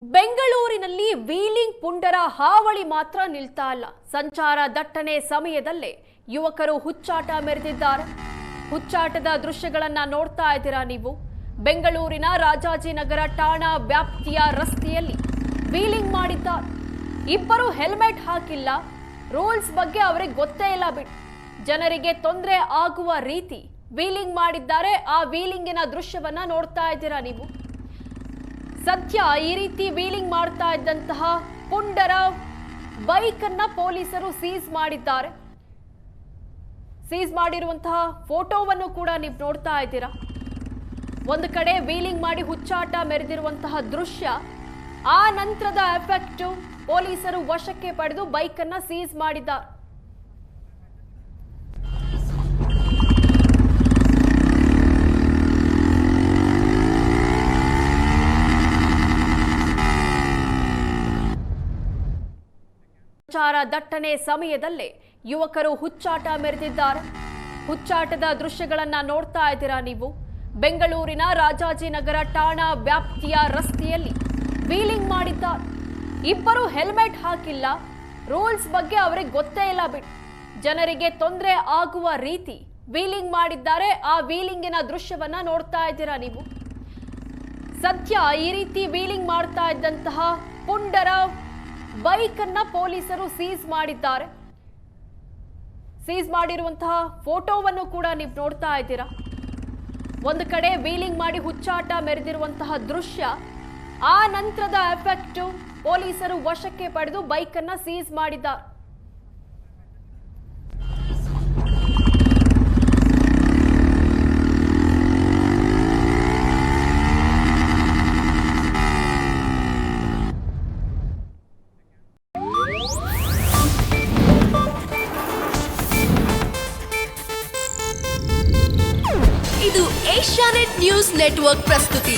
ಬೆಂಗಳೂರಿನಲ್ಲಿ ವೀಲಿಂಗ್ ಪುಂಡರ ಹಾವಳಿ ಮಾತ್ರ ನಿಲ್ತಾ ಇಲ್ಲ. ಸಂಚಾರ ದಟ್ಟಣೆ ಸಮಯದಲ್ಲೇ ಯುವಕರು ಹುಚ್ಚಾಟ ಮೆರೆದಿದ್ದಾರೆ. ಹುಚ್ಚಾಟದ ದೃಶ್ಯಗಳನ್ನ ನೋಡ್ತಾ ಇದ್ದೀರಾ ನೀವು. ಬೆಂಗಳೂರಿನ ರಾಜಾಜಿನಗರ ಠಾಣಾ ವ್ಯಾಪ್ತಿಯ ರಸ್ತೆಯಲ್ಲಿ ವೀಲಿಂಗ್ ಮಾಡಿದ್ದಾರೆ. ಇಬ್ಬರು ಹೆಲ್ಮೆಟ್ ಹಾಕಿಲ್ಲ. ರೂಲ್ಸ್ ಬಗ್ಗೆ ಅವರಿಗೆ ಗೊತ್ತೇ ಇಲ್ಲ ಬಿಡಿ. ಜನರಿಗೆ ತೊಂದರೆ ಆಗುವ ರೀತಿ ವೀಲಿಂಗ್ ಮಾಡಿದ್ದಾರೆ. ಆ ವೀಲಿಂಗಿನ ದೃಶ್ಯವನ್ನ ನೋಡ್ತಾ ಇದ್ದೀರಾ ನೀವು. ಸದ್ಯ ಈ ರೀತಿ ವೀಲಿಂಗ್ ಮಾಡ್ತಾ ಇದ್ದಂತಹ ಪುಂಡರ ಬೈಕ್ ಅನ್ನ ಪೊಲೀಸರು ಸೀಸ್ ಮಾಡಿದ್ದಾರೆ. ಸೀಸ್ ಮಾಡಿರುವಂತಹ ಫೋಟೋವನ್ನು ಕೂಡ ನೀವು ನೋಡ್ತಾ ಇದ್ದೀರಾ. ಒಂದು ಕಡೆ ವೀಲಿಂಗ್ ಮಾಡಿ ಹುಚ್ಚಾಟ ಮೆರೆದಿರುವಂತಹ ದೃಶ್ಯ, ಆ ನಂತರದ ಎಫೆಕ್ಟ್ ಪೊಲೀಸರು ವಶಕ್ಕೆ ಪಡೆದು ಬೈಕ್ ಅನ್ನ ಸೀಸ್ ಮಾಡಿದ್ದಾರೆ. ಸಂಚಾರ ದಟ್ಟಣೆ ಸಮಯದಲ್ಲೇ ಯುವಕರು ಹುಚ್ಚಾಟ ಮೆರೆದಿದ್ದಾರೆ. ಹುಚ್ಚಾಟದ ದೃಶ್ಯಗಳನ್ನ ನೋಡ್ತಾ ಇದ್ದೀರಾ ನೀವು. ಬೆಂಗಳೂರಿನ ರಾಜಾಜಿನಗರ ಠಾಣಾ ವ್ಯಾಪ್ತಿಯ ರಸ್ತೆಯಲ್ಲಿ ವೀಲಿಂಗ್ ಮಾಡಿದ್ದಾರೆ. ಇಬ್ಬರು ಹೆಲ್ಮೆಟ್ ಹಾಕಿಲ್ಲ. ರೂಲ್ಸ್ ಬಗ್ಗೆ ಅವರಿಗೆ ಗೊತ್ತೇ ಇಲ್ಲ ಬಿಡಿ. ಜನರಿಗೆ ತೊಂದರೆ ಆಗುವ ರೀತಿ ವೀಲಿಂಗ್ ಮಾಡಿದ್ದಾರೆ. ಆ ವೀಲಿಂಗಿನ ದೃಶ್ಯವನ್ನ ನೋಡ್ತಾ ಇದ್ದೀರಾ ನೀವು. ಸದ್ಯ ಈ ರೀತಿ ವೀಲಿಂಗ್ ಮಾಡ್ತಾ ಇದ್ದಂತಹ ಪುಂಡರ ಬೈಕ್ ಅನ್ನ ಪೊಲೀಸರು ಸೀಸ್ ಮಾಡಿದ್ದಾರೆ. ಸೀಸ್ ಮಾಡಿರುವಂತಹ ಫೋಟೋವನ್ನು ಕೂಡ ನೀವು ನೋಡ್ತಾ ಇದ್ದೀರಾ. ಒಂದು ಕಡೆ ವೀಲಿಂಗ್ ಮಾಡಿ ಹುಚ್ಚಾಟ ಮೆರೆದಿರುವಂತಹ ದೃಶ್ಯ, ಆ ನಂತರದ ಎಫೆಕ್ಟ್ ಪೊಲೀಸರು ವಶಕ್ಕೆ ಪಡೆದು ಬೈಕ್ ಅನ್ನ ಸೀಸ್ ಮಾಡಿದ್ದಾರೆ. ಇದು ಏಷ್ಯಾನೆಟ್ ನ್ಯೂಸ್ ನೆಟ್ವರ್ಕ್ ಪ್ರಸ್ತುತಿ.